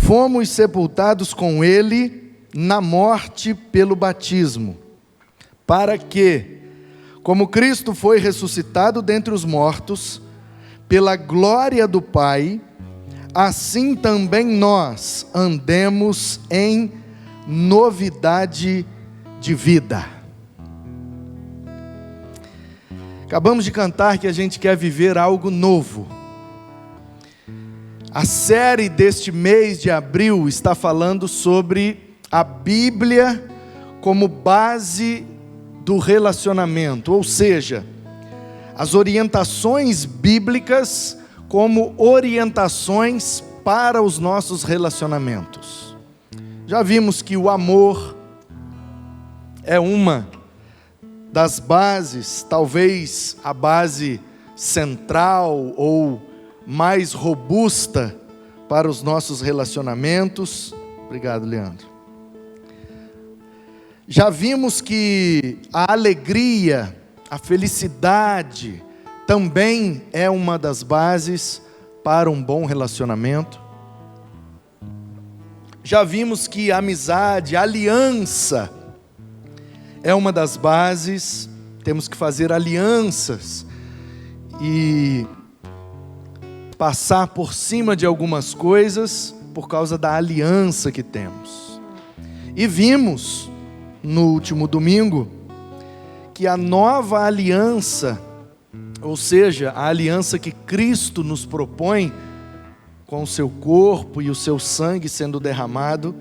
fomos sepultados com ele na morte pelo batismo, para que, como Cristo foi ressuscitado dentre os mortos, pela glória do Pai, assim também nós andemos em novidade de vida. Acabamos de cantar que a gente quer viver algo novo. A série deste mês de abril está falando sobre a Bíblia como base do relacionamento, ou seja, as orientações bíblicas como orientações para os nossos relacionamentos. Já vimos que o amor é uma das bases, talvez a base central ou mais robusta para os nossos relacionamentos. Obrigado, Leandro. Já vimos que a alegria, a felicidade, também é uma das bases para um bom relacionamento. Já vimos que a amizade, a aliança, é uma das bases. Temos que fazer alianças e passar por cima de algumas coisas por causa da aliança que temos. E vimos no último domingo que a nova aliança, ou seja, a aliança que Cristo nos propõe com o seu corpo e o seu sangue sendo derramado,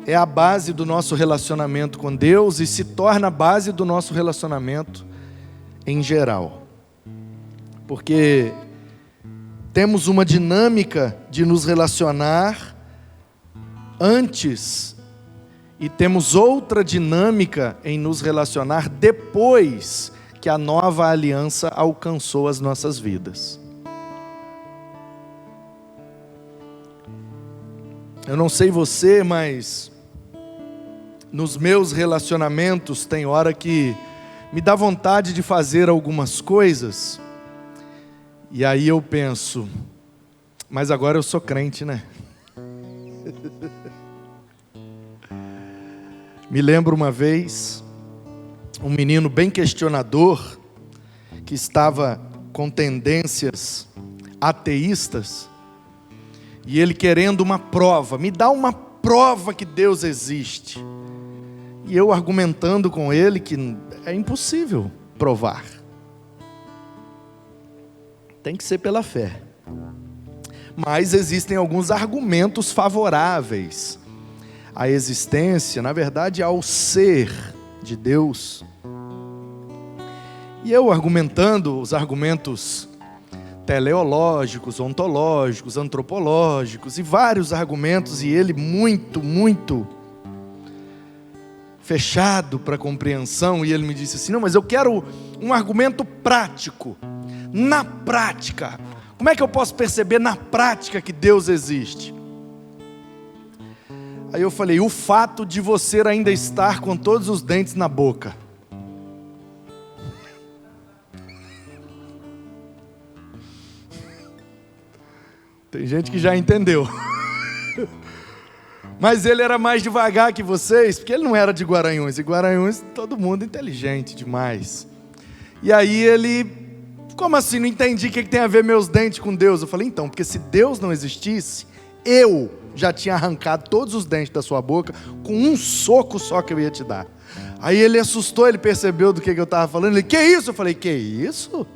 é a base do nosso relacionamento com Deus e se torna a base do nosso relacionamento em geral. Porque temos uma dinâmica de nos relacionar antes e temos outra dinâmica em nos relacionar depois que a nova aliança alcançou as nossas vidas. Eu não sei você, mas nos meus relacionamentos tem hora que me dá vontade de fazer algumas coisas, e aí eu penso, mas agora eu sou crente, né? Me lembro uma vez, um menino bem questionador, que estava com tendências ateístas, e ele querendo uma prova, me dá uma prova que Deus existe. E eu argumentando com ele que é impossível provar. Tem que ser pela fé. Mas existem alguns argumentos favoráveis à existência, na verdade ao ser de Deus. E eu argumentando os argumentos teleológicos, ontológicos, antropológicos e vários argumentos, e ele muito fechado para compreensão, e ele me disse assim, não, mas eu quero um argumento prático, na prática, como é que eu posso perceber na prática que Deus existe? Aí eu falei, o fato de você ainda estar com todos os dentes na boca. Tem gente que já entendeu. Mas ele era mais devagar que vocês, porque ele não era de Guaranhuns. E Guaranhuns, todo mundo inteligente demais. E aí ele, como assim? Não entendi o que tem a ver meus dentes com Deus. Eu falei, então, porque se Deus não existisse, eu já tinha arrancado todos os dentes da sua boca com um soco só que eu ia te dar. Aí ele assustou, ele percebeu do que eu estava falando. Ele, que isso? Eu falei, que isso?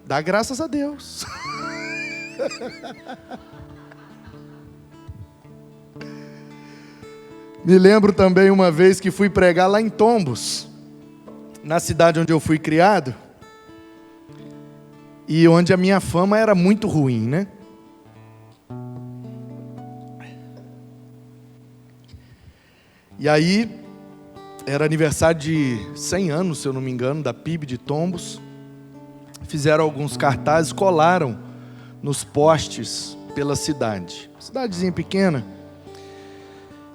Dá graças a Deus. Me lembro também uma vez que fui pregar lá em Tombos, na cidade onde eu fui criado, e onde a minha fama era muito ruim, né? E aí, era aniversário de 100 anos, se eu não me engano, da PIB de Tombos. Fizeram alguns cartazes, colaram nos postes pela cidade. Cidadezinha pequena.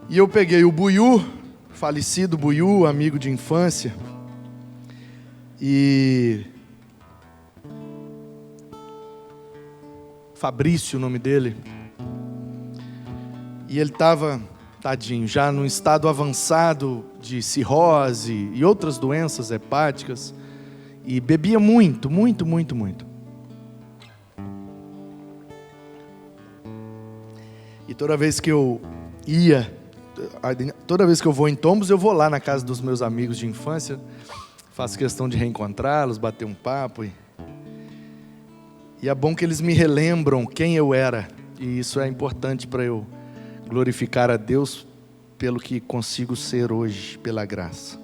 E eu peguei o Buiú, falecido Buiú, amigo de infância, e Fabrício, o nome dele. E ele estava, tadinho, já num estado avançado de cirrose e outras doenças hepáticas. E bebia muito, muito, muito, muito. E toda vez que eu vou em Tombos, eu vou lá na casa dos meus amigos de infância. Faço questão de reencontrá-los, bater um papo. E é bom que eles me relembram quem eu era. E isso é importante para eu glorificar a Deus pelo que consigo ser hoje, pela graça.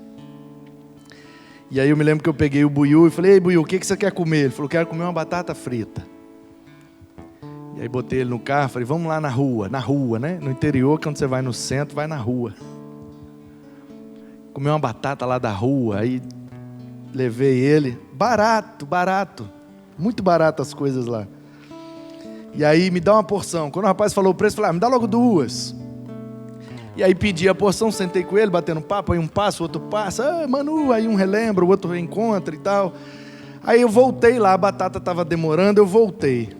E aí eu me lembro que eu peguei o Buiú e falei: ei, Buiú, o que você quer comer? Ele falou: quero comer uma batata frita. E aí botei ele no carro, falei: vamos lá na rua, né? No interior, quando você vai no centro, vai na rua. Comer uma batata lá da rua, aí levei ele, barato, muito barato as coisas lá. E aí me dá uma porção. Quando o rapaz falou o preço, eu falei: me dá logo 2. E aí pedi a porção, sentei com ele, batendo papo, aí um passa, o outro passa, Manu, aí um relembra, o outro reencontra e tal. Aí eu voltei lá, a batata estava demorando, eu voltei.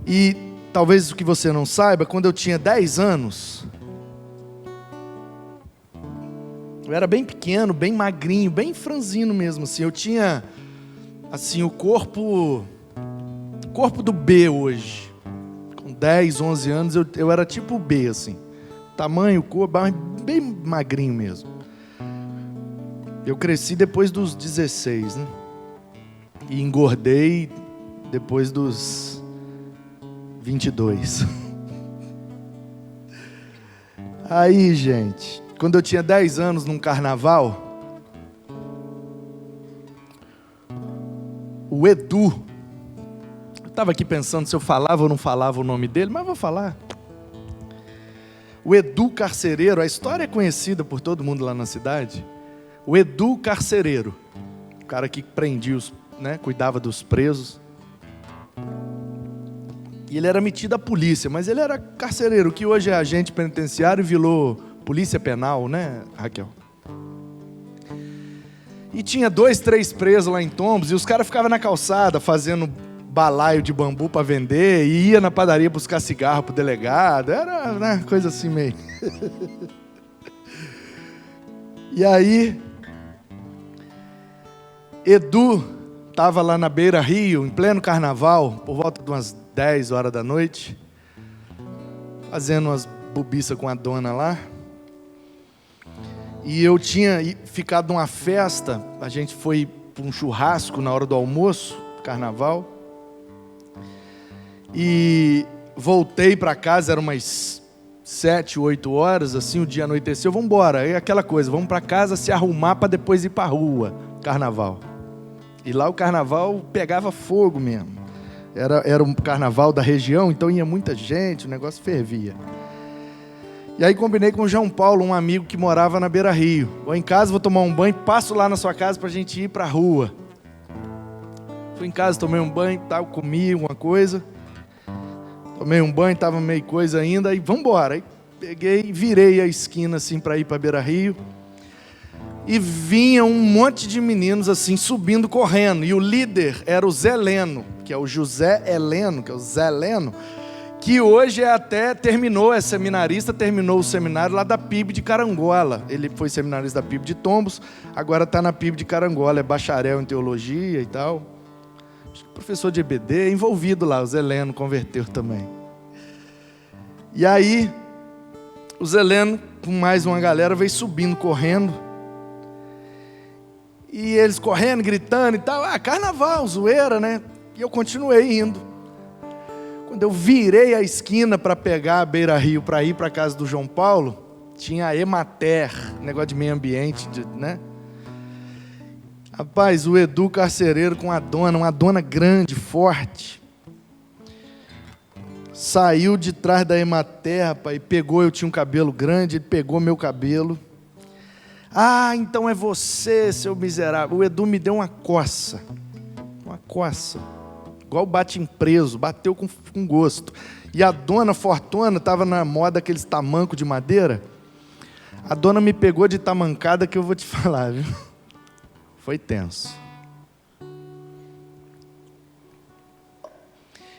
E talvez o que você não saiba, quando eu tinha 10 anos, eu era bem pequeno, bem magrinho, bem franzino mesmo, assim. Eu tinha, assim, o corpo do B hoje. Com 10, 11 anos, eu era tipo B, assim. Tamanho, corpo, bem magrinho mesmo. Eu cresci depois dos 16, né? E engordei depois dos 22. Aí, gente, quando eu tinha 10 anos num carnaval, o Edu, eu estava aqui pensando se eu falava ou não falava o nome dele, mas vou falar. O Edu Carcereiro, a história é conhecida por todo mundo lá na cidade. O Edu Carcereiro, o cara que prendia cuidava dos presos. E ele era metido à polícia, mas ele era carcereiro, que hoje é agente penitenciário e virou polícia penal, né, Raquel? E tinha 2, 3 presos lá em Tombos, e os caras ficavam na calçada fazendo balaio de bambu para vender, e ia na padaria buscar cigarro pro delegado, era, né, coisa assim meio. E aí, Edu estava lá na Beira Rio, em pleno carnaval, por volta de umas 10 horas da noite, fazendo umas bobiças com a dona lá. E eu tinha ficado numa festa, a gente foi para um churrasco na hora do almoço, carnaval. E voltei para casa, eram umas 7, 8 horas, assim, o dia anoiteceu, vamos embora. Aí aquela coisa, vamos para casa se arrumar para depois ir para a rua, carnaval. E lá o carnaval pegava fogo mesmo. Era um carnaval da região, então ia muita gente, o negócio fervia. E aí combinei com o João Paulo, um amigo que morava na Beira Rio. Vou em casa, vou tomar um banho, passo lá na sua casa pra gente ir pra rua. Fui em casa, tomei um banho, tal, comi alguma coisa. Tomei um banho, tava meio coisa ainda, aí vamos embora. Aí peguei, virei a esquina assim pra ir pra Beira Rio. E vinha um monte de meninos assim, subindo, correndo. E o líder era o Zé Leno, que é o José Heleno, que é o Zé Leno, que hoje é seminarista, terminou o seminário lá da PIB de Carangola. Ele foi seminarista da PIB de Tombos, agora está na PIB de Carangola, é bacharel em teologia e tal. Acho que professor de EBD, envolvido lá, o Zé Leno converteu também. E aí, o Zé Leno, com mais uma galera, veio subindo, correndo. E eles correndo, gritando e tal. Carnaval, zoeira, né? E eu continuei indo. Quando eu virei a esquina para pegar a Beira Rio, para ir para a casa do João Paulo, tinha a Emater, negócio de meio ambiente, né? Rapaz, o Edu Carcereiro com uma dona grande, forte, saiu de trás da Emater, rapaz, e pegou, eu tinha um cabelo grande, ele pegou meu cabelo. Então é você, seu miserável. O Edu me deu uma coça, igual bate em preso, bateu com gosto. E a dona fortuna estava na moda aqueles tamancos de madeira. A dona me pegou de tamancada que eu vou te falar, viu? Foi tenso.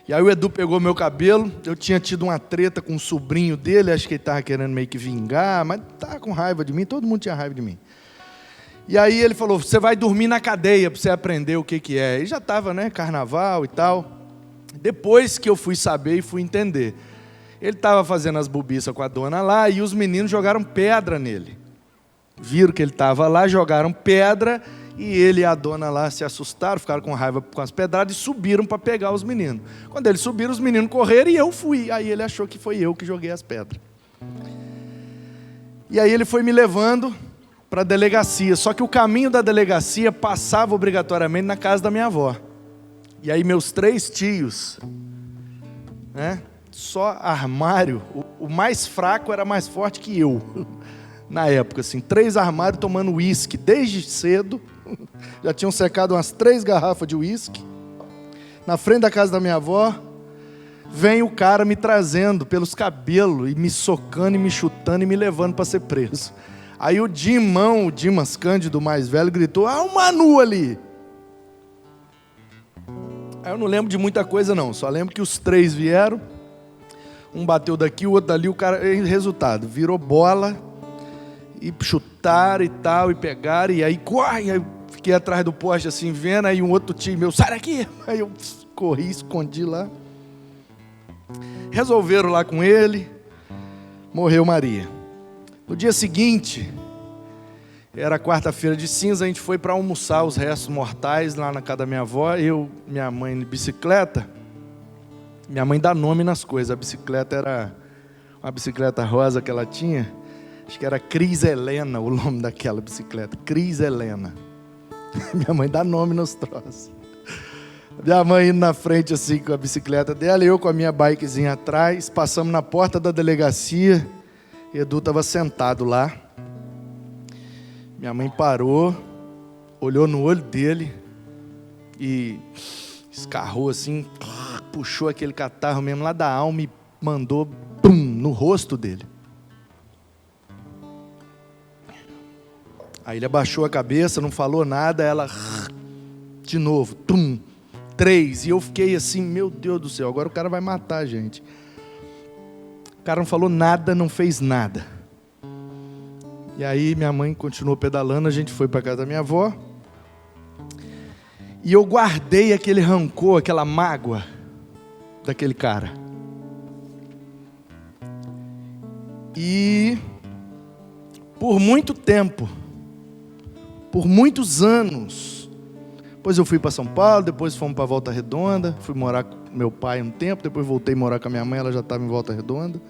E aí o Edu pegou meu cabelo, eu tinha tido uma treta com um sobrinho dele, acho que ele estava querendo meio que vingar, mas estava com raiva de mim, todo mundo tinha raiva de mim. E aí ele falou, você vai dormir na cadeia para você aprender o que é. E já estava, né, carnaval e tal. Depois que eu fui saber e fui entender. Ele estava fazendo as bobiças com a dona lá e os meninos jogaram pedra nele. Viram que ele estava lá, jogaram pedra e ele e a dona lá se assustaram, ficaram com raiva com as pedradas e subiram para pegar os meninos. Quando eles subiram, os meninos correram e eu fui. Aí ele achou que foi eu que joguei as pedras. E aí ele foi me levando para a delegacia. Só que o caminho da delegacia passava obrigatoriamente na casa da minha avó. E aí meus 3 tios, né? Só armário, o mais fraco era mais forte que eu. Na época, assim, 3 armários tomando uísque desde cedo. Já tinham secado umas 3 garrafas de uísque. Na frente da casa da minha avó, vem o cara me trazendo pelos cabelos, e me socando, e me chutando, e me levando para ser preso. Aí o Dimas Cândido, mais velho, gritou, o Manu ali. Aí eu não lembro de muita coisa não, só lembro que os 3 vieram, um bateu daqui, o outro dali, o cara, resultado, virou bola, e chutaram e tal, e pegaram, e aí corre, aí fiquei atrás do poste assim, vendo, aí um outro tio meu, sai daqui, aí eu corri, escondi lá, resolveram lá com ele, morreu Maria. No dia seguinte, era quarta-feira de cinza, a gente foi para almoçar os restos mortais lá na casa da minha avó, eu, minha mãe de bicicleta. Minha mãe dá nome nas coisas, a bicicleta era uma bicicleta rosa que ela tinha, acho que era Cris Helena o nome daquela bicicleta, Cris Helena. Minha mãe dá nome nos troços. Minha mãe indo na frente assim com a bicicleta dela, eu com a minha bikezinha atrás, passamos na porta da delegacia, Edu estava sentado lá, minha mãe parou, olhou no olho dele e escarrou assim, puxou aquele catarro mesmo lá da alma e mandou pum, no rosto dele. Aí ele abaixou a cabeça, não falou nada, ela de novo, 3, e eu fiquei assim, meu Deus do céu, agora o cara vai matar a gente. O cara não falou nada, não fez nada. E aí minha mãe continuou pedalando, a gente foi para casa da minha avó. E eu guardei aquele rancor, aquela mágoa daquele cara. E por muito tempo, por muitos anos, depois eu fui para São Paulo, depois fomos para Volta Redonda, fui morar com meu pai um tempo, depois voltei a morar com a minha mãe, ela já estava em Volta Redonda.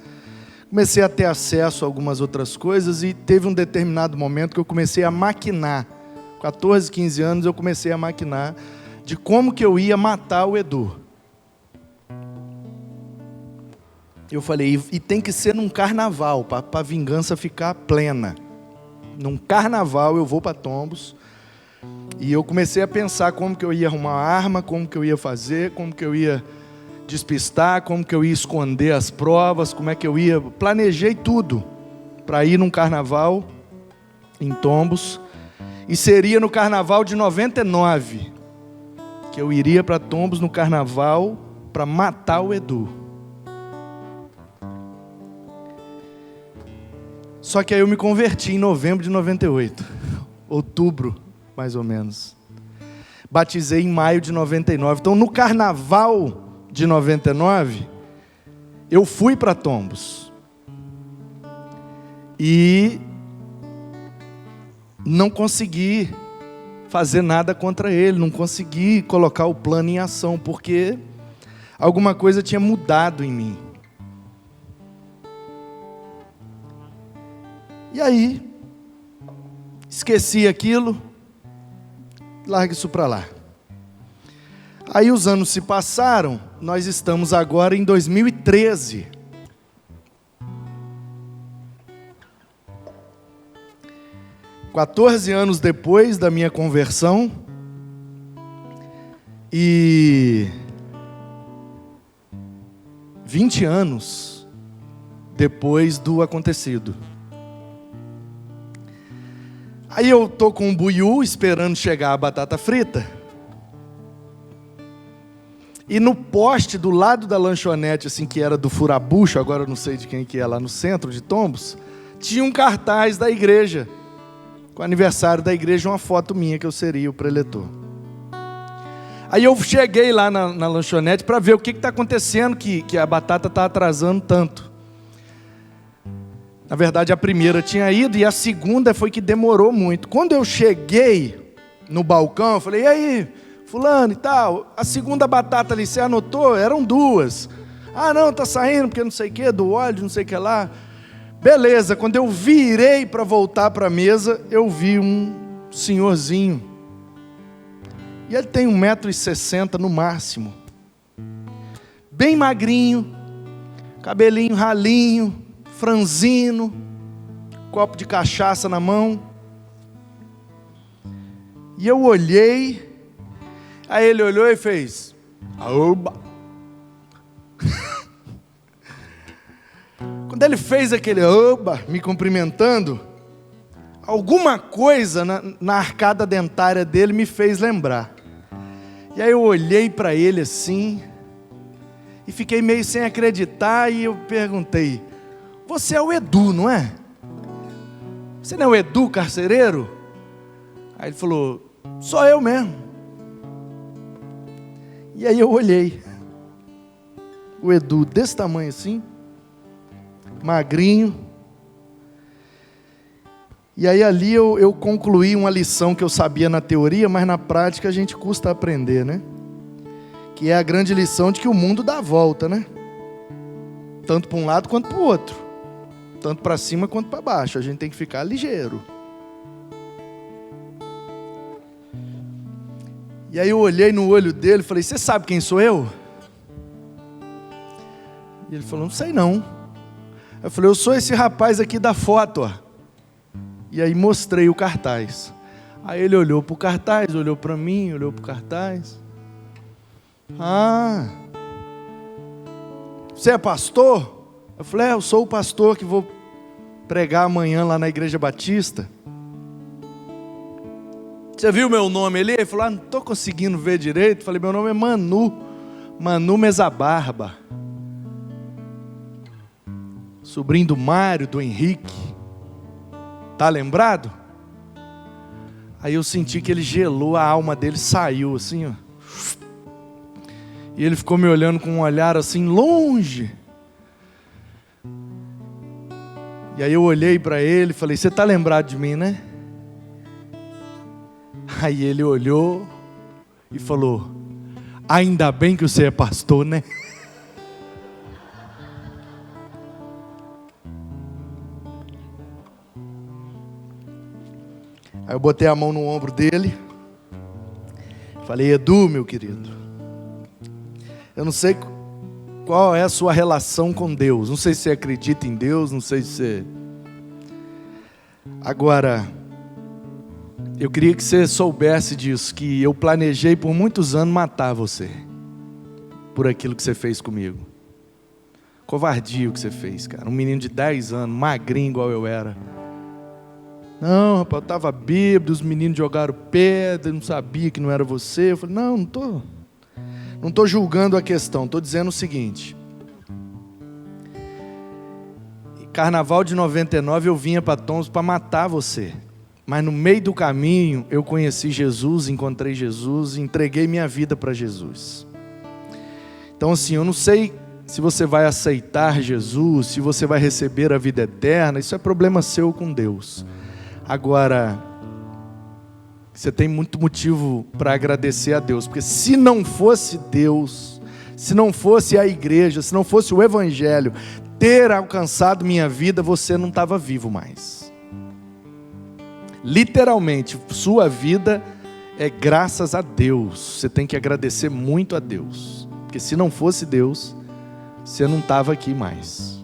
Comecei a ter acesso a algumas outras coisas e teve um determinado momento que eu comecei a maquinar. 14, 15 anos eu comecei a maquinar de como que eu ia matar o Edu. Eu falei, e tem que ser num carnaval, para a vingança ficar plena. Num carnaval eu vou para Tombos. E eu comecei a pensar como que eu ia arrumar a arma, como que eu ia fazer, como que eu ia despistar, como que eu ia esconder as provas, como é que eu ia... Planejei tudo para ir num carnaval em Tombos. E seria no carnaval de 99 que eu iria para Tombos no carnaval para matar o Edu. Só que aí eu me converti em novembro de 98, outubro mais ou menos. Batizei em maio de 99. Então no carnaval de 99, eu fui para Tombos. E não consegui fazer nada contra ele, não consegui colocar o plano em ação, porque alguma coisa tinha mudado em mim. E aí, esqueci aquilo, larga isso para lá. Aí os anos se passaram, nós estamos agora em 2013. Quatorze anos depois da minha conversão e 20 anos depois do acontecido. Aí eu tô com um buiú esperando chegar a batata frita. E no poste do lado da lanchonete, assim, que era do Furabucho, agora eu não sei de quem que é, lá no centro de Tombos, tinha um cartaz da igreja, com o aniversário da igreja, uma foto minha que eu seria o preletor. Aí eu cheguei lá na lanchonete para ver o que está acontecendo, que a batata está atrasando tanto. Na verdade, a primeira tinha ido e a segunda foi que demorou muito. Quando eu cheguei no balcão, eu falei, e aí, fulano e tal, a segunda batata ali, você anotou? Eram 2. Ah, não, tá saindo porque não sei o que, do óleo, não sei o que lá. Beleza, quando eu virei para voltar para a mesa, eu vi um senhorzinho. E ele tem 1,60 m no máximo. Bem magrinho, cabelinho ralinho, franzino, copo de cachaça na mão. E eu olhei, aí ele olhou e fez, aoba. Quando ele fez aquele oba, me cumprimentando, alguma coisa na arcada dentária dele me fez lembrar. E aí eu olhei para ele assim, e fiquei meio sem acreditar, e eu perguntei, você é o Edu, não é? Você não é o Edu, carcereiro? Aí ele falou, sou eu mesmo. E aí eu olhei, o Edu desse tamanho assim, magrinho. E aí ali eu concluí uma lição que eu sabia na teoria, mas na prática a gente custa aprender, né? Que é a grande lição de que o mundo dá a volta, né? Tanto para um lado quanto para o outro. Tanto para cima quanto para baixo. A gente tem que ficar ligeiro. E aí eu olhei no olho dele e falei, você sabe quem sou eu? E ele falou, não sei não. Eu falei, eu sou esse rapaz aqui da foto, ó. E aí mostrei o cartaz. Aí ele olhou para o cartaz, olhou para mim, olhou para o cartaz. Ah, você é pastor? Eu falei, eu sou o pastor que vou pregar amanhã lá na Igreja Batista. Você viu meu nome ali? Ele falou, não estou conseguindo ver direito. Eu falei, meu nome é Manu Mesabarba. Sobrinho do Mário, do Henrique. Tá lembrado? Aí eu senti que ele gelou, a alma dele saiu assim, ó. E ele ficou me olhando com um olhar assim, longe. E aí eu olhei para ele e falei, você tá lembrado de mim, né? Aí ele olhou e falou, ainda bem que você é pastor, né? Aí eu botei a mão no ombro dele, falei, Edu, meu querido, eu não sei qual é a sua relação com Deus, não sei se você acredita em Deus, não sei se você... Agora, eu queria que você soubesse disso, que eu planejei por muitos anos matar você, por aquilo que você fez comigo. Covardia o que você fez, cara, um menino de 10 anos, magrinho igual eu era. Não, rapaz, eu estava bêbado, os meninos jogaram pedra, não sabia que não era você. Eu falei, não estou julgando a questão, estou dizendo o seguinte. Carnaval de 99 eu vinha para Tombos para matar você. Mas no meio do caminho eu conheci Jesus, encontrei Jesus, entreguei minha vida para Jesus. Então assim, eu não sei se você vai aceitar Jesus, se você vai receber a vida eterna, isso é problema seu com Deus. Agora, você tem muito motivo para agradecer a Deus, porque se não fosse Deus, se não fosse a igreja, se não fosse o Evangelho ter alcançado minha vida, você não estava vivo mais. Literalmente, sua vida é graças a Deus. Você tem que agradecer muito a Deus, porque se não fosse Deus, você não estava aqui mais.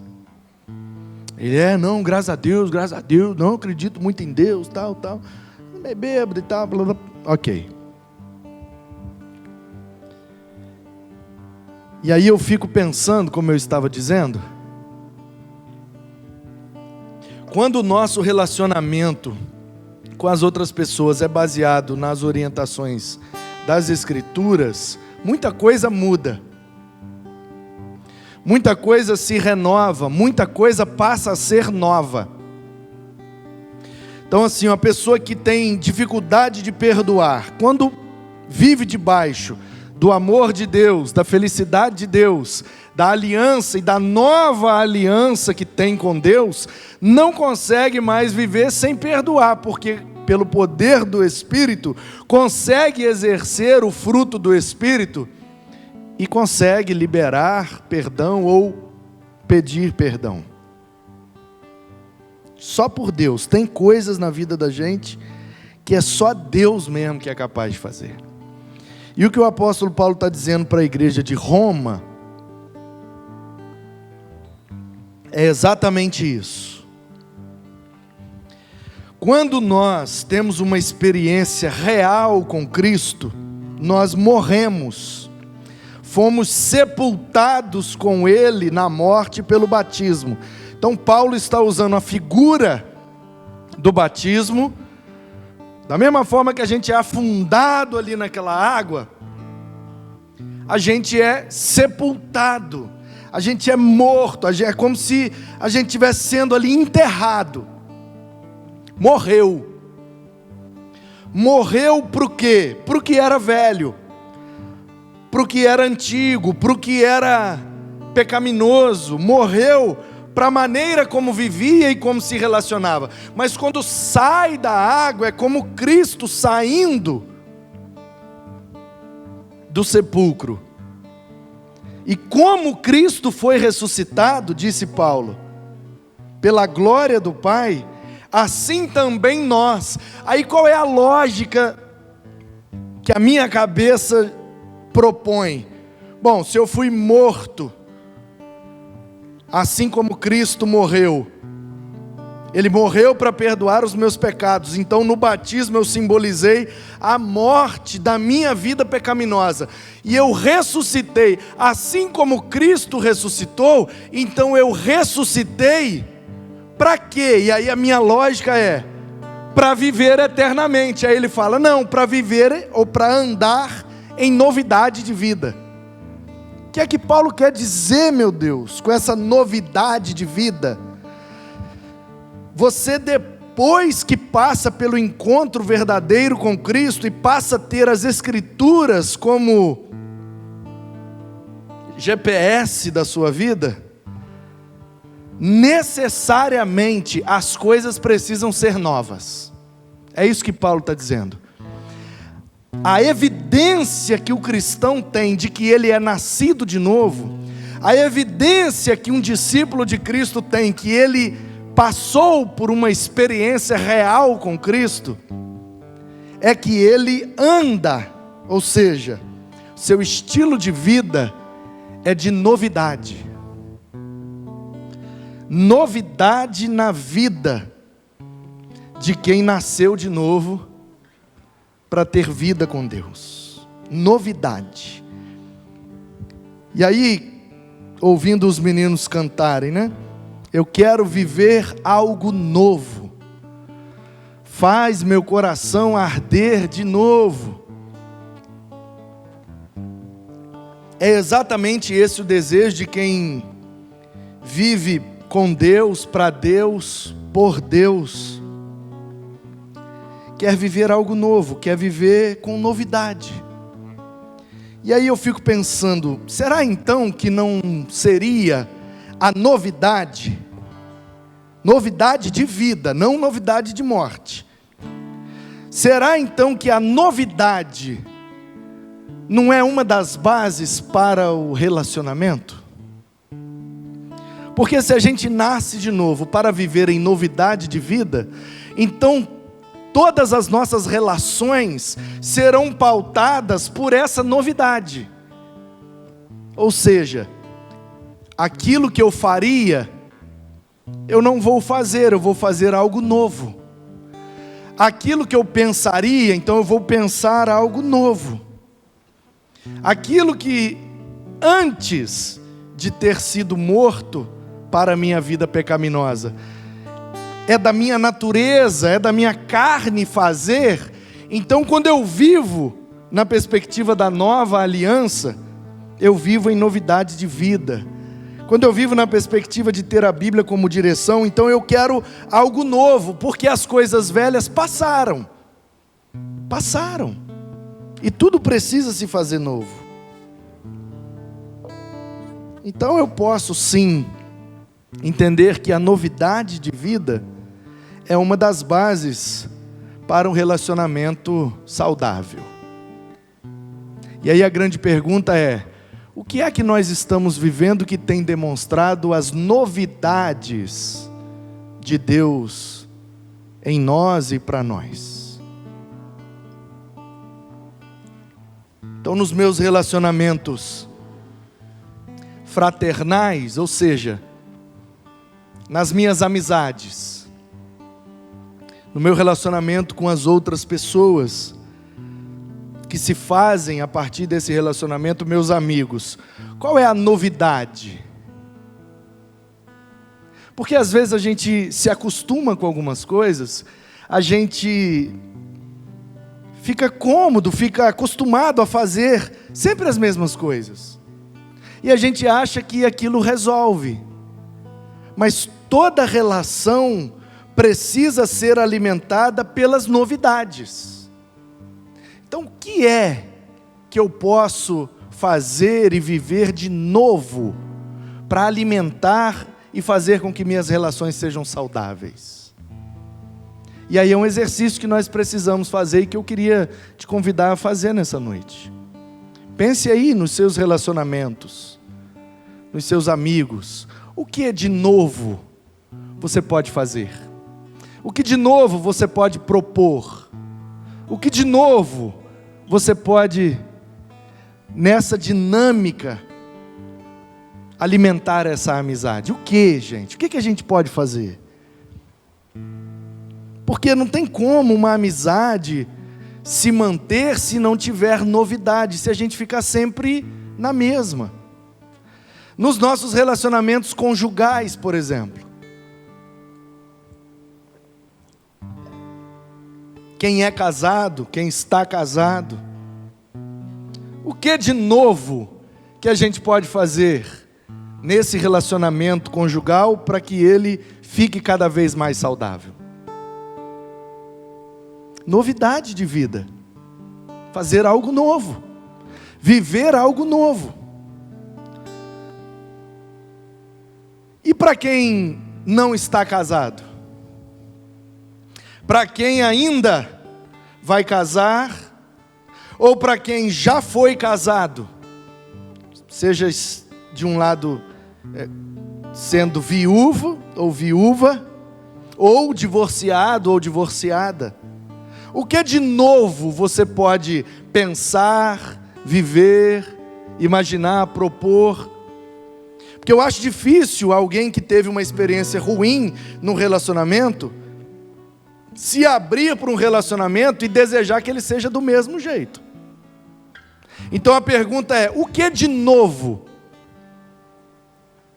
Ele não, graças a Deus, não acredito muito em Deus, tal, é bêbado e tal, blá, blá. Ok. E aí eu fico pensando, como eu estava dizendo, quando o nosso relacionamento com as outras pessoas é baseado nas orientações das Escrituras, muita coisa muda. Muita coisa se renova, muita coisa passa a ser nova. Então assim, uma pessoa que tem dificuldade de perdoar, quando vive debaixo do amor de Deus, da felicidade de Deus, da aliança e da nova aliança que tem com Deus, não consegue mais viver sem perdoar, porque pelo poder do Espírito, consegue exercer o fruto do Espírito e consegue liberar perdão ou pedir perdão. Só por Deus. Tem coisas na vida da gente que é só Deus mesmo que é capaz de fazer. E o que o apóstolo Paulo está dizendo para a igreja de Roma é exatamente isso. Quando nós temos uma experiência real com Cristo, nós morremos. Fomos sepultados com Ele na morte pelo batismo. Então Paulo está usando a figura do batismo, da mesma forma que a gente é afundado ali naquela água, a gente é sepultado, a gente é morto, é como se a gente estivesse sendo ali enterrado. Morreu. Morreu para o quê? Para o que era velho, para o que era antigo, para o que era pecaminoso. Morreu para a maneira como vivia e como se relacionava. Mas quando sai da água, é como Cristo saindo do sepulcro. E como Cristo foi ressuscitado, disse Paulo, pela glória do Pai, assim também nós. Aí qual é a lógica que a minha cabeça propõe? Bom, se eu fui morto, assim como Cristo morreu, Ele morreu para perdoar os meus pecados, então no batismo eu simbolizei a morte da minha vida pecaminosa, e eu ressuscitei, assim como Cristo ressuscitou, então eu ressuscitei, para quê? E aí a minha lógica é, para viver eternamente. Aí ele fala, não, para viver ou para andar em novidade de vida. O que é que Paulo quer dizer, meu Deus, com essa novidade de vida? Você, depois que passa pelo encontro verdadeiro com Cristo e passa a ter as Escrituras como GPS da sua vida, necessariamente as coisas precisam ser novas. É isso que Paulo está dizendo. A evidência que o cristão tem de que ele é nascido de novo, a evidência que um discípulo de Cristo tem, que ele passou por uma experiência real com Cristo, é que ele anda, ou seja, seu estilo de vida é de novidade. Novidade na vida de quem nasceu de novo para ter vida com Deus. Novidade. E aí, ouvindo os meninos cantarem, né? Eu quero viver algo novo. Faz meu coração arder de novo. É exatamente esse o desejo de quem vive com Deus, para Deus, por Deus. Quer viver algo novo, quer viver com novidade. E aí eu fico pensando, será então que não seria a novidade de vida, não novidade de morte? Será então que a novidade não é uma das bases para o relacionamento? Porque se a gente nasce de novo para viver em novidade de vida, então todas as nossas relações serão pautadas por essa novidade. Ou seja, aquilo que eu faria, eu não vou fazer, eu vou fazer algo novo. Aquilo que eu pensaria, então eu vou pensar algo novo. Aquilo que antes de ter sido morto para a minha vida pecaminosa, é da minha natureza, é da minha carne fazer, então quando eu vivo na perspectiva da nova aliança, eu vivo em novidade de vida. Quando eu vivo na perspectiva de ter a Bíblia como direção, então eu quero algo novo, porque as coisas velhas passaram. Passaram. E tudo precisa se fazer novo. Então eu posso sim entender que a novidade de vida é uma das bases para um relacionamento saudável. E aí a grande pergunta é: o que é que nós estamos vivendo que tem demonstrado as novidades de Deus em nós e para nós? Então, nos meus relacionamentos fraternais, ou seja, nas minhas amizades, no meu relacionamento com as outras pessoas, que se fazem a partir desse relacionamento, meus amigos, qual é a novidade? Porque às vezes a gente se acostuma com algumas coisas, a gente fica cômodo, fica acostumado a fazer sempre as mesmas coisas, e a gente acha que aquilo resolve, mas toda relação precisa ser alimentada pelas novidades. Então, o que é que eu posso fazer e viver de novo para alimentar e fazer com que minhas relações sejam saudáveis? E aí é um exercício que nós precisamos fazer e que eu queria te convidar a fazer nessa noite. Pense aí nos seus relacionamentos, nos seus amigos. O que é de novo você pode fazer? O que de novo você pode propor? O que de novo você pode, nessa dinâmica, alimentar essa amizade? O que, gente? O que a gente pode fazer? Porque não tem como uma amizade se manter se não tiver novidade, se a gente ficar sempre na mesma. Nos nossos relacionamentos conjugais, por exemplo. Quem é casado, quem está casado, o que de novo que a gente pode fazer nesse relacionamento conjugal para que ele fique cada vez mais saudável? Novidade de vida, fazer algo novo, viver algo novo. E para quem não está casado? Para quem ainda vai casar, ou para quem já foi casado, seja de um lado sendo viúvo ou viúva, ou divorciado ou divorciada, o que de novo você pode pensar, viver, imaginar, propor? Porque eu acho difícil alguém que teve uma experiência ruim no relacionamento se abrir para um relacionamento e desejar que ele seja do mesmo jeito. Então a pergunta é: o que de novo?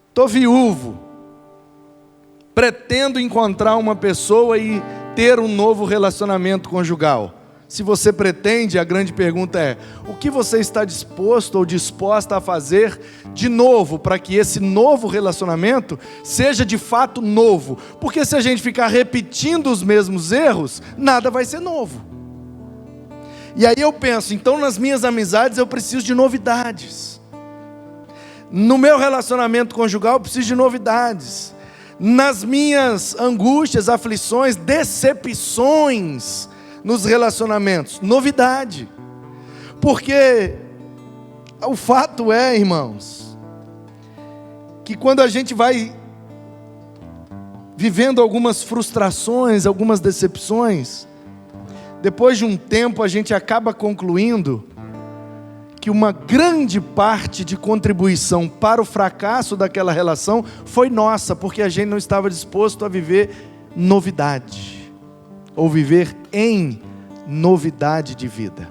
Estou viúvo, pretendo encontrar uma pessoa e ter um novo relacionamento conjugal. Se você pretende, a grande pergunta é: o que você está disposto ou disposta a fazer de novo para que esse novo relacionamento seja de fato novo? Porque se a gente ficar repetindo os mesmos erros, nada vai ser novo. E aí eu penso, então nas minhas amizades eu preciso de novidades. No meu relacionamento conjugal eu preciso de novidades. Nas minhas angústias, aflições, decepções nos relacionamentos, novidade. Porque o fato é, irmãos, que quando a gente vai vivendo algumas frustrações, algumas decepções, depois de um tempo a gente acaba concluindo que uma grande parte de contribuição para o fracasso daquela relação foi nossa, porque a gente não estava disposto a viver novidade, ou viver em novidade de vida.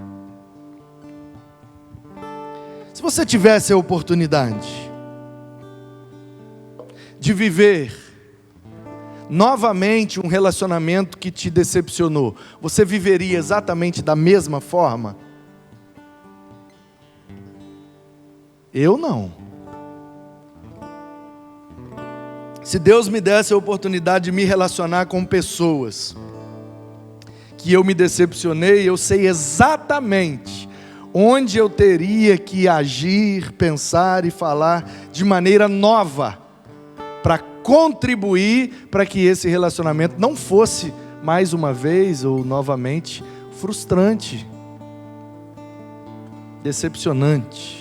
Se você tivesse a oportunidade de viver novamente um relacionamento que te decepcionou, você viveria exatamente da mesma forma? Eu não. Se Deus me desse a oportunidade de me relacionar com pessoas que eu me decepcionei, eu sei exatamente onde eu teria que agir, pensar e falar de maneira nova, para contribuir para que esse relacionamento não fosse, mais uma vez ou novamente, frustrante, decepcionante.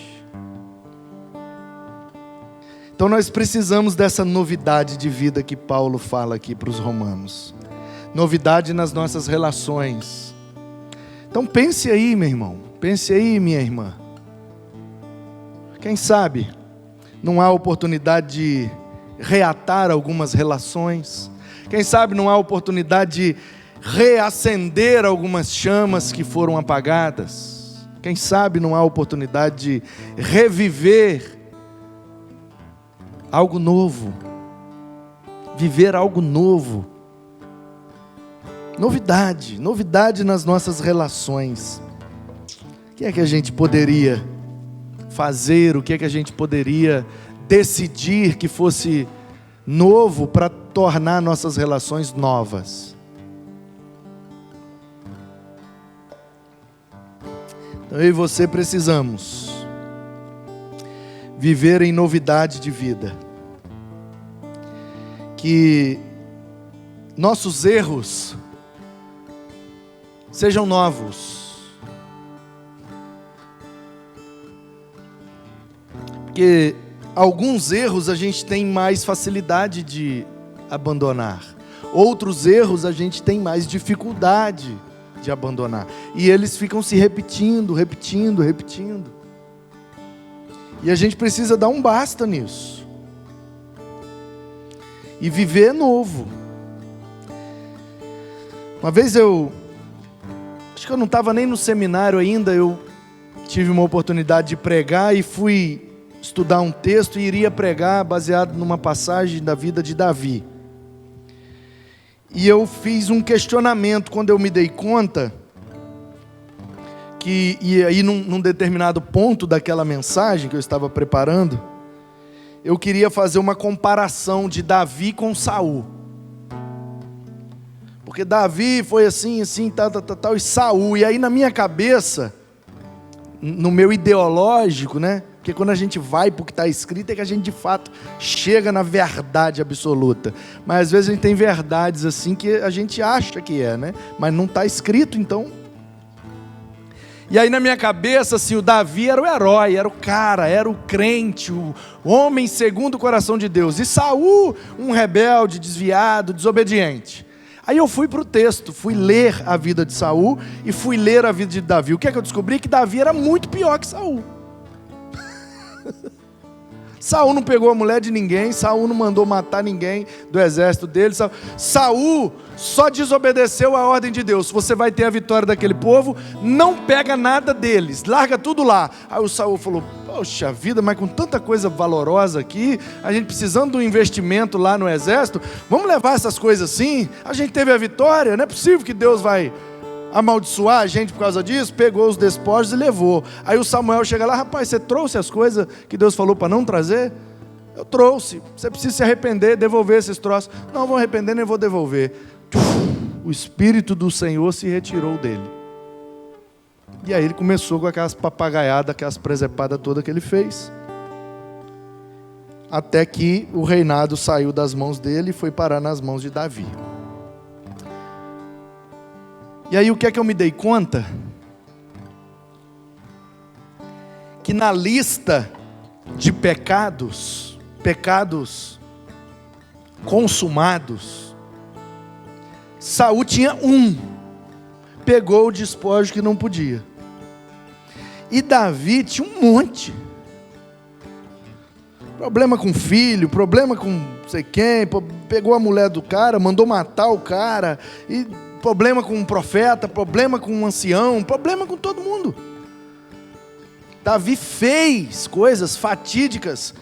Então nós precisamos dessa novidade de vida que Paulo fala aqui para os romanos. Novidade nas nossas relações. Então pense aí, meu irmão. Pense aí, minha irmã. Quem sabe não há oportunidade de reatar algumas relações. Quem sabe não há oportunidade de reacender algumas chamas que foram apagadas. Quem sabe não há oportunidade de reviver algo novo, viver algo novo, novidade nas nossas relações. O que é que a gente poderia fazer, o que é que a gente poderia decidir que fosse novo para tornar nossas relações novas? Então eu e você precisamos viver em novidade de vida. Que nossos erros sejam novos. Porque alguns erros a gente tem mais facilidade de abandonar. Outros erros a gente tem mais dificuldade de abandonar. E eles ficam se repetindo. E a gente precisa dar um basta nisso. E viver novo. Uma vez acho que eu não estava nem no seminário ainda, eu tive uma oportunidade de pregar e fui estudar um texto e iria pregar baseado numa passagem da vida de Davi. E eu fiz um questionamento quando eu me dei conta e aí num determinado ponto daquela mensagem que eu estava preparando, eu queria fazer uma comparação de Davi com Saul. Porque Davi foi assim, tal, e Saul. E aí na minha cabeça, no meu ideológico, né? Porque quando a gente vai para o que está escrito, é que a gente de fato chega na verdade absoluta. Mas às vezes a gente tem verdades assim que a gente acha que é, né? Mas não está escrito, então. E aí na minha cabeça, assim, o Davi era o herói, era o cara, era o crente, o homem segundo o coração de Deus. E Saul, um rebelde, desviado, desobediente. Aí eu fui para o texto, fui ler a vida de Saul e fui ler a vida de Davi. O que é que eu descobri? Que Davi era muito pior que Saul. Saul não pegou a mulher de ninguém, Saul não mandou matar ninguém do exército dele. Saul só desobedeceu a ordem de Deus. Você vai ter a vitória daquele povo, não pega nada deles, larga tudo lá. Aí o Saul falou: poxa vida, mas com tanta coisa valorosa aqui, a gente precisando de um investimento lá no exército, vamos levar essas coisas assim? A gente teve a vitória, não é possível que Deus vai amaldiçoar a gente por causa disso. Pegou os despojos e levou. Aí o Samuel chega lá: rapaz, você trouxe as coisas que Deus falou para não trazer? Eu trouxe. Você precisa se arrepender, devolver esses troços. Não vou arrepender, nem vou devolver. O Espírito do Senhor se retirou dele. E aí ele começou com aquelas papagaiadas, aquelas presepadas todas que ele fez. Até que o reinado saiu das mãos dele e foi parar nas mãos de Davi. E aí o que é que eu me dei conta? Que na lista de pecados consumados, Saul tinha um, pegou o despojo que não podia. E Davi tinha um monte. Problema com filho, problema com não sei quem, pegou a mulher do cara, mandou matar o cara, e problema com um profeta, problema com um ancião, problema com todo mundo. Davi fez coisas fatídicas,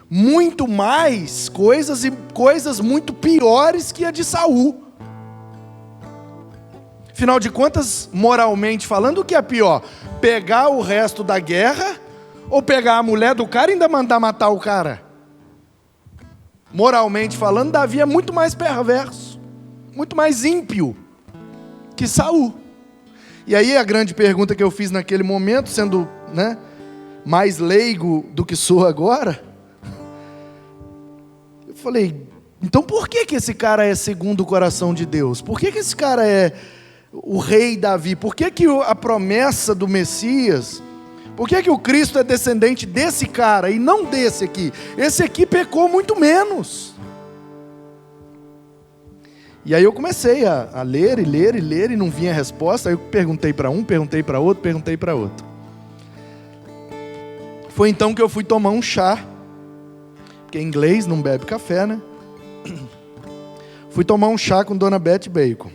muito mais coisas e coisas muito piores que a de Saul. Afinal de contas, moralmente falando, o que é pior? Pegar o resto da guerra ou pegar a mulher do cara e ainda mandar matar o cara. Moralmente falando, Davi é muito mais perverso, muito mais ímpio que Saul. E aí a grande pergunta que eu fiz naquele momento, sendo, mais leigo do que sou agora, eu falei, então por que esse cara é segundo o coração de Deus? Por que esse cara é o rei Davi? Por que a promessa do Messias, por que o Cristo é descendente desse cara e não desse aqui? Esse aqui pecou muito menos. E aí eu comecei a ler e não vinha resposta. Aí eu perguntei para um, perguntei para outro, perguntei para outro. Foi então que eu fui tomar um chá, porque em inglês não bebe café, né? Fui tomar um chá com Dona Beth Bacon.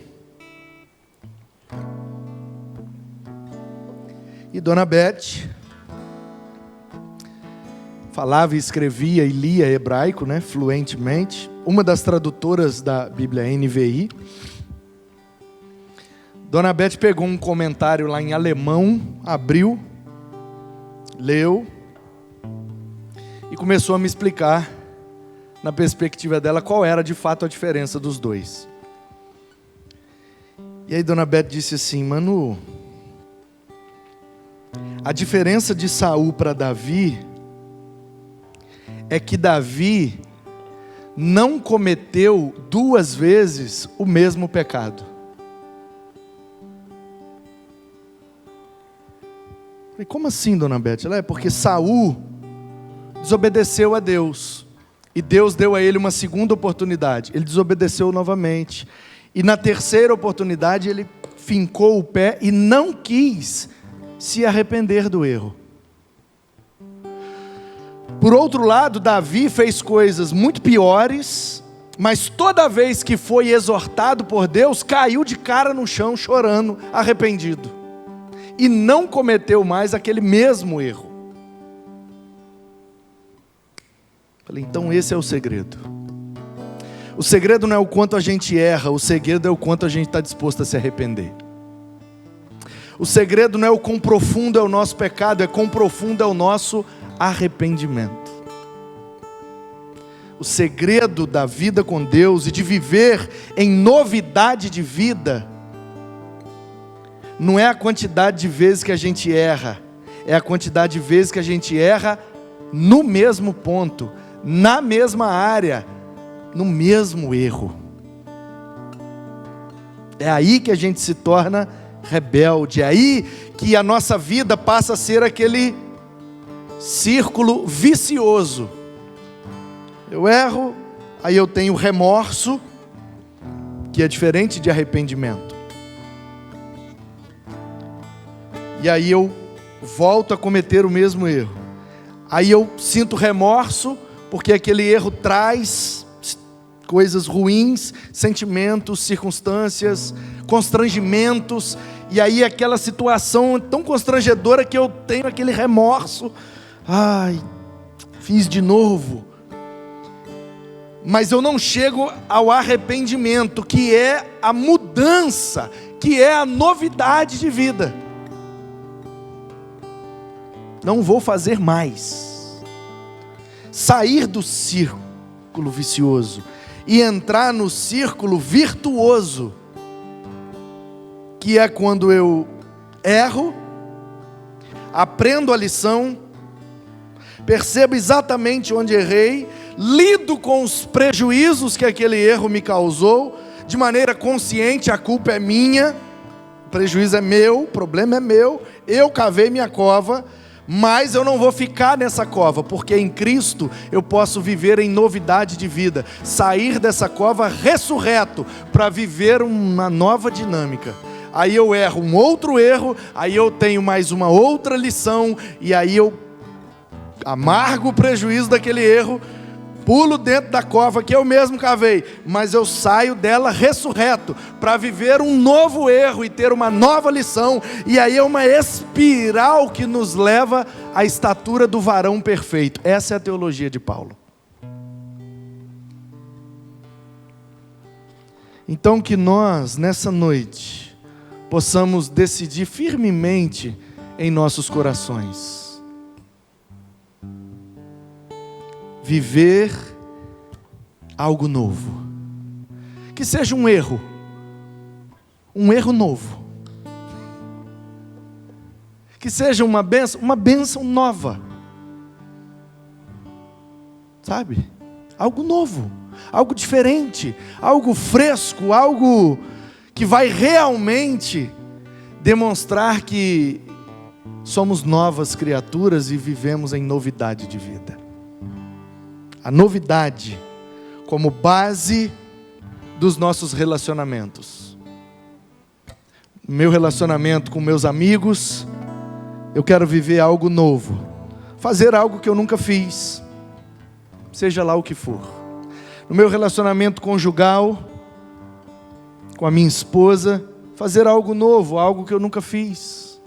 E Dona Beth falava, escrevia e lia hebraico, fluentemente. Uma das tradutoras da Bíblia NVI. Dona Beth pegou um comentário lá em alemão, abriu, leu e começou a me explicar, na perspectiva dela, qual era de fato a diferença dos dois. E aí Dona Beth disse assim: Manu, a diferença de Saul para Davi é que Davi não cometeu 2 vezes o mesmo pecado. Falei, como assim, Dona Beth? Ela, porque Saul desobedeceu a Deus, e Deus deu a ele uma segunda oportunidade. Ele desobedeceu novamente, e na terceira oportunidade ele fincou o pé e não quis se arrepender do erro. Por outro lado, Davi fez coisas muito piores, mas toda vez que foi exortado por Deus, caiu de cara no chão chorando, arrependido, e não cometeu mais aquele mesmo erro. Falei, então esse é o segredo. O segredo não é o quanto a gente erra, o segredo é o quanto a gente está disposto a se arrepender. O segredo não é o quão profundo é o nosso pecado, é quão profundo é o nosso arrependimento. O segredo da vida com Deus e de viver em novidade de vida não é a quantidade de vezes que a gente erra, é a quantidade de vezes que a gente erra no mesmo ponto, na mesma área, no mesmo erro. É aí que a gente se torna rebelde, é aí que a nossa vida passa a ser aquele círculo vicioso. Eu erro, aí eu tenho remorso, que é diferente de arrependimento. E aí eu volto a cometer o mesmo erro. Aí eu sinto remorso, porque aquele erro traz coisas ruins, sentimentos, circunstâncias, constrangimentos. E aí aquela situação tão constrangedora que eu tenho aquele remorso. Ai, fiz de novo. Mas eu não chego ao arrependimento, que é a mudança, que é a novidade de vida. Não vou fazer mais. Sair do círculo vicioso e entrar no círculo virtuoso, que é quando eu erro, aprendo a lição, percebo exatamente onde errei, lido com os prejuízos que aquele erro me causou, de maneira consciente. A culpa é minha, o prejuízo é meu, o problema é meu, eu cavei minha cova, mas eu não vou ficar nessa cova, porque em Cristo eu posso viver em novidade de vida, sair dessa cova ressurreto, para viver uma nova dinâmica. Aí eu erro um outro erro, aí eu tenho mais uma outra lição, e aí eu amargo o prejuízo daquele erro, pulo dentro da cova que eu mesmo cavei, mas eu saio dela ressurreto, para viver um novo erro e ter uma nova lição. E aí é uma espiral que nos leva à estatura do varão perfeito. Essa é a teologia de Paulo. Então que nós, nessa noite, possamos decidir firmemente em nossos corações: viver algo novo. Que seja um erro novo. Que seja uma bênção nova. Sabe? Algo novo, algo diferente, algo fresco, algo que vai realmente demonstrar que somos novas criaturas e vivemos em novidade de vida. A novidade como base dos nossos relacionamentos. Meu relacionamento com meus amigos, eu quero viver algo novo, fazer algo que eu nunca fiz, seja lá o que for. No meu relacionamento conjugal, com a minha esposa, fazer algo novo, algo que eu nunca fiz.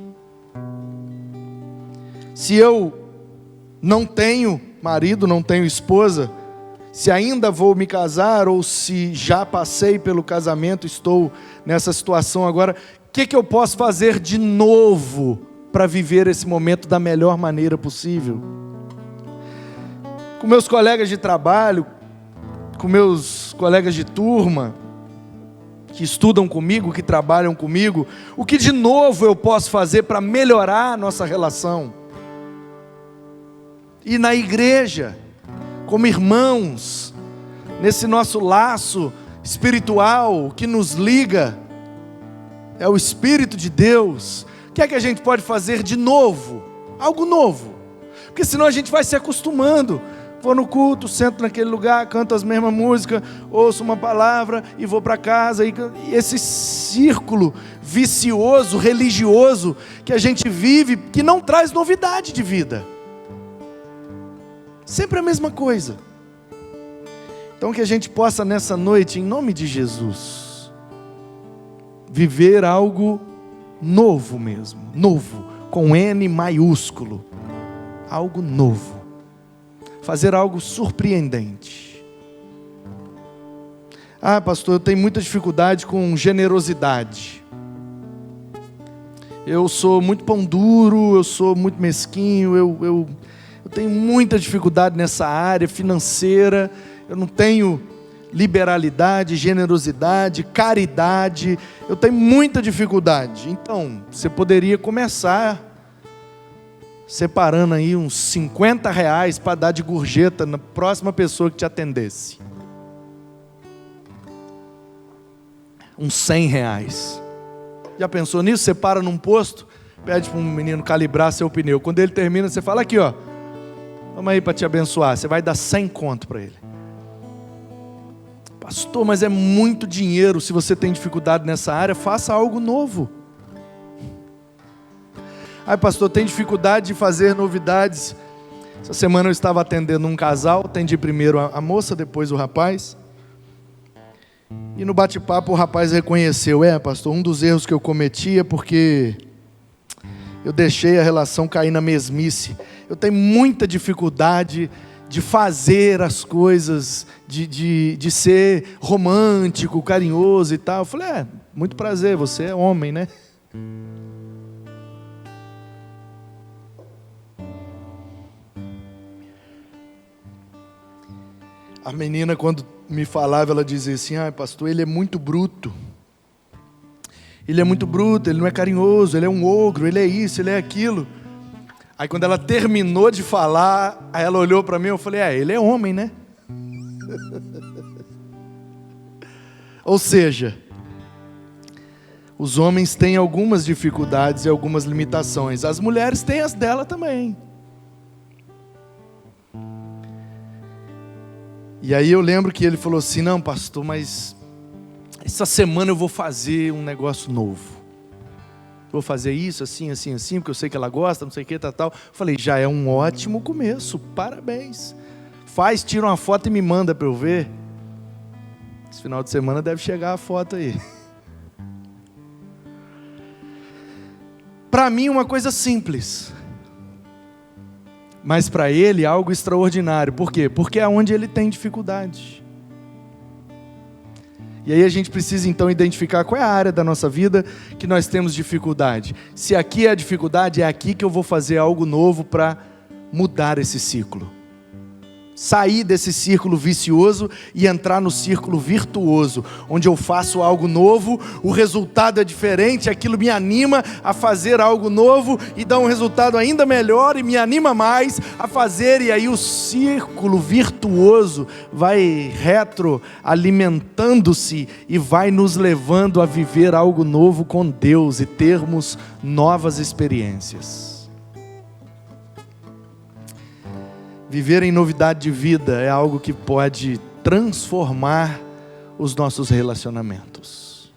Se eu não tenho marido, não tenho esposa, se ainda vou me casar ou se já passei pelo casamento, estou nessa situação agora, o que eu posso fazer de novo para viver esse momento da melhor maneira possível? Com meus colegas de trabalho, com meus colegas de turma, que estudam comigo, que trabalham comigo, o que de novo eu posso fazer para melhorar a nossa relação? E na igreja, como irmãos, nesse nosso laço espiritual que nos liga, é o Espírito de Deus. O que é que a gente pode fazer de novo? Algo novo. Porque senão a gente vai se acostumando. Vou no culto, sento naquele lugar, canto as mesmas músicas, ouço uma palavra e vou para casa. E esse círculo vicioso, religioso, que a gente vive, que não traz novidade de vida. Sempre a mesma coisa. Então que a gente possa nessa noite, em nome de Jesus, viver algo novo mesmo. Novo, com N maiúsculo. Algo novo. Fazer algo surpreendente. Ah, pastor, eu tenho muita dificuldade com generosidade. Eu sou muito pão duro, eu sou muito mesquinho, eu tenho muita dificuldade nessa área financeira. Eu não tenho liberalidade, generosidade, caridade. Eu tenho muita dificuldade. Então, você poderia começar separando aí uns R$50 para dar de gorjeta na próxima pessoa que te atendesse. Uns R$100. Já pensou nisso? Você para num posto, pede para um menino calibrar seu pneu. Quando ele termina, você fala: aqui ó, vamos aí para te abençoar. Você vai dar 100 conto para ele. Pastor, mas é muito dinheiro. Se você tem dificuldade nessa área, faça algo novo. Ai, pastor, tem dificuldade de fazer novidades. Essa semana eu estava atendendo um casal, atendi primeiro a moça, depois o rapaz. E no bate-papo o rapaz reconheceu: pastor, um dos erros que eu cometi é porque eu deixei a relação cair na mesmice. Eu tenho muita dificuldade de fazer as coisas, de ser romântico, carinhoso e tal. Eu falei: muito prazer, você é homem, né? A menina, quando me falava, ela dizia assim: pastor, ele é muito bruto. Ele é muito bruto, ele não é carinhoso, ele é um ogro, ele é isso, ele é aquilo. Aí quando ela terminou de falar, aí ela olhou para mim, eu falei: ele é homem, né? Ou seja, os homens têm algumas dificuldades e algumas limitações. As mulheres têm as dela também. E aí eu lembro que ele falou assim: não, pastor, mas essa semana eu vou fazer um negócio novo. Vou fazer isso, assim, assim, assim, porque eu sei que ela gosta, não sei o que, tal. Falei: já é um ótimo começo, parabéns. Faz, tira uma foto e me manda para eu ver. Esse final de semana deve chegar a foto aí. Para mim uma coisa simples, mas para ele algo extraordinário. Por quê? Porque é onde ele tem dificuldade. E aí a gente precisa então identificar qual é a área da nossa vida que nós temos dificuldade. Se aqui é a dificuldade, é aqui que eu vou fazer algo novo para mudar esse ciclo. sair desse círculo vicioso e entrar no círculo virtuoso, onde eu faço algo novo, o resultado é diferente, aquilo me anima a fazer algo novo e dá um resultado ainda melhor e me anima mais a fazer, e aí o círculo virtuoso vai retroalimentando-se e vai nos levando a viver algo novo com Deus e termos novas experiências. Viver em novidade de vida é algo que pode transformar os nossos relacionamentos.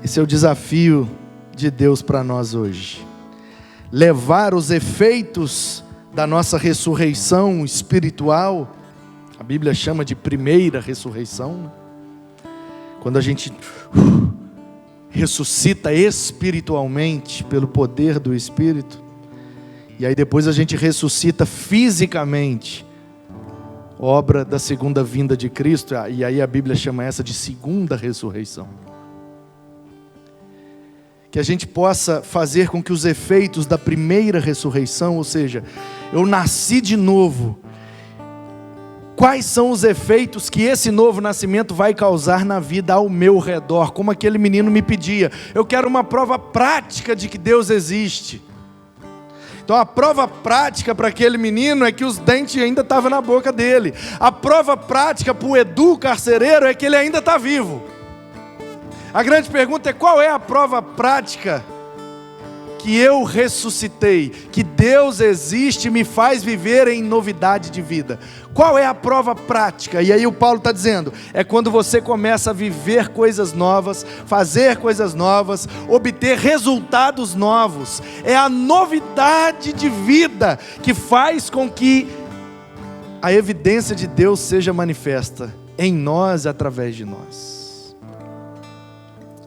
Esse é o desafio de Deus para nós hoje. Levar os efeitos da nossa ressurreição espiritual, a Bíblia chama de primeira ressurreição, quando a gente ressuscita espiritualmente pelo poder do Espírito. E aí depois a gente ressuscita fisicamente, obra da segunda vinda de Cristo, e aí a Bíblia chama essa de segunda ressurreição. Que a gente possa fazer com que os efeitos da primeira ressurreição, ou seja, eu nasci de novo, quais são os efeitos que esse novo nascimento vai causar na vida ao meu redor, como aquele menino me pedia, eu quero uma prova prática de que Deus existe. Então a prova prática para aquele menino é que os dentes ainda estavam na boca dele. A prova prática para o Edu carcereiro é que ele ainda está vivo. A grande pergunta é: qual é a prova prática que eu ressuscitei, que Deus existe e me faz viver em novidade de vida? Qual é a prova prática? E aí o Paulo está dizendo, é quando você começa a viver coisas novas, fazer coisas novas, obter resultados novos. É a novidade de vida que faz com que a evidência de Deus seja manifesta em nós e através de nós.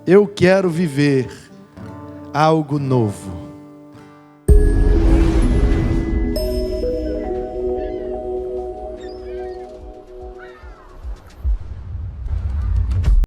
Eu quero viver algo novo.